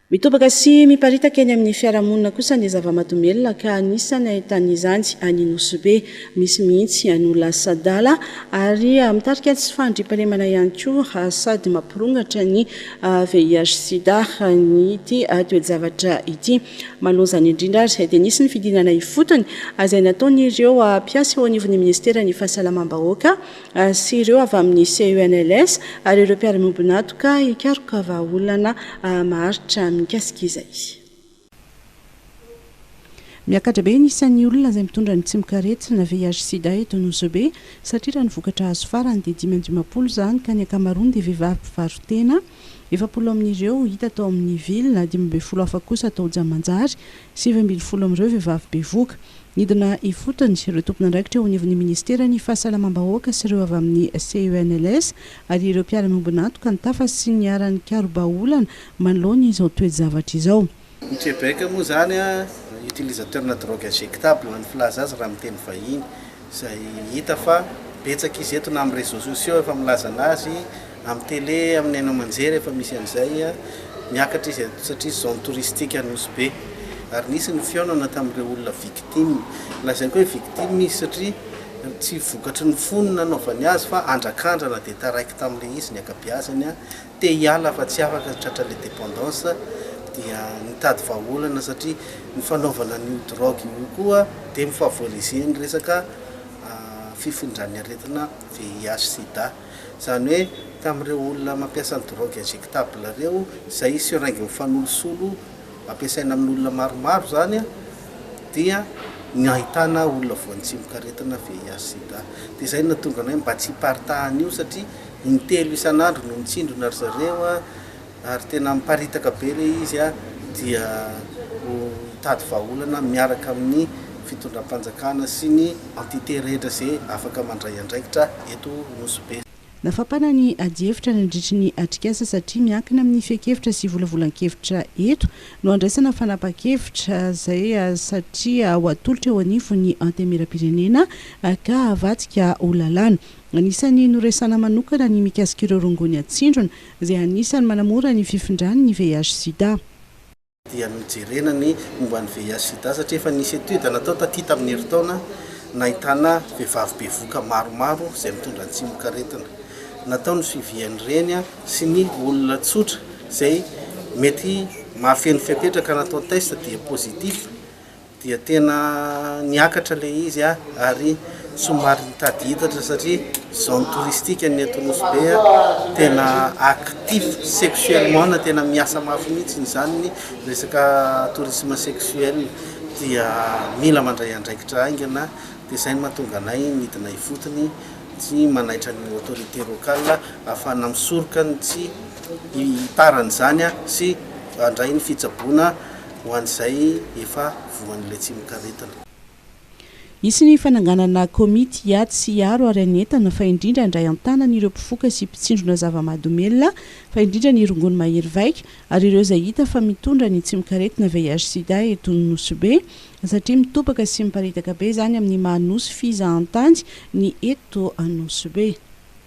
Mitobaka sy miparitaka eny amin'ny fiarahamonina kosa ny zava-mahadomelona ka anisany ahitany any Nosy Be, misy mihitsy any Olasadala ary mitarika tsy fandriampahalemana ihany koa sady mampirongatra ny VIH sida ny ity toe-javatra ity. Malozany indrindra ary dia nisy ny fidinana ifotony izay nataon'ireo mpiasa eo anivon'ny ministera ny fahasalamam-bahoaka sy ireo avy amin'ny CUNLS ary ireo mpiara-miombona atoka hikaroka vahaolana maharitra mikasika izay. Miakatra be nisan'ny olona izay mitondra ny tsimikaretina VIH sida eto Nosy Be satria raha ny vokatra azo farany dia 520 izany ka ny ankamaroany dia vehivavy mpivarotena, 70 amin'ireo hita atao amin'ny vilina, 12 hafa kosa atao Jamanjary, 720 amin'ireo vehivavy bevoka. Nidina ifotony ireo tompona andraikitra eo anivon'ny ministera ny fahasalamam-bahoaka sy ireo avy amin'ny CUNLS ary ireo mpiara-miombona antoka ny tafa sy ny aran'ny karobaolana manoloana izao toe-javatra izao. Ny Québec moa zany utilisateur na drogue injectable ny filaza azy raha miteny vahiny izay hita fa betsaka izy eto na amin'ny réseaux sociaux efa milaza anazy, amin'ny télé, amin'ny haino aman-jery efa misy an'izay miakatra izy satria zone touristique any Nosy Be. Ary nisy ny fionana tamin'ireo olona victime, lazainy koa hoe victime izy satria tsy vokatry ny fony nanaovany azy fa andrakandrana dia taraiky tamin'ilay izy ny akabeazany te hiala fa tsy afaka tratra le dépendance dia nitady vahaolana satria ny fanaovana ny drogue io koa dia mifavoriser ny resaka fifindran'ny aretina VIH sida. Izany hoe tamin'ireo olona mampiasa ny drogue injectable ireo izay sioraingy mifanolosolo ampiasaina amin'olona maromaro zany dia ny ahitana olona voan'ny tsimikaretina VIH sida. Dia izay natonga anay mba tsy hiparitahan' io satria intelo isan'andro no mitsindrona ry zareo ary tena miparitaka be le izy dia hitady vahaolana miaraka amin'ny fitondram-panjakana sy ny entité rehetra izay afaka mandray andraikitra eto Nosy Be. Nafapana ny adievitra nandritry ny atrikasa satria miankina amin'ny fiakevitra sy volavolan-kevitra eto no andraisana fanapa-kevitra izay satria ho atolotra eo anivon'ny antemera-pirenena ka avatsika ho lalàna. Anisany noresana manokana ny mikasika ireo rongony atsindrona izay anisany manamora ny fifindrany ny VIH sida. Dia mijerena ny momba ny VIH sida satria efa nisy etude natao taty tamin'ny herintaona nahitana vehivavy bevoka maromaro izay mitondra ny tsimikaretina. Natao ny suivian'ireny sy ny olona tsotra izay mety mahafeno fiapetraka natao test dia positif dia tena niakatra le izy ary somary nitady hitatra satria zone touristique ny eto Nosy Be tena actif sexuellement na tena miasa mafy mihitsy izany ny resaka tourisme sexuel dia mila mandray andraikitra aingana dia izay no mahatonga anay nidina ifotony tsy manaitra ny autorité locale ahafahana misoroka ny tsy hitarany izany sy andray ny fitsaboana ho an'izay efa voan'ilay tsimikaretina. Isy ny fananganana komity hiady sy hiaro ary anentana fa indrindra andray an-tanana ireo mpifoka sy mpitsindrona zava-mahadomelona fa indrindra ny rongony mahery vaika ary ireo izay hita fa mitondra ny tsimikaretina VIH sida eto Nosy Be satria mitobaka sy miparitaka be izany amin'ny mahanosy fizahan-tany ny eto Nosy Be.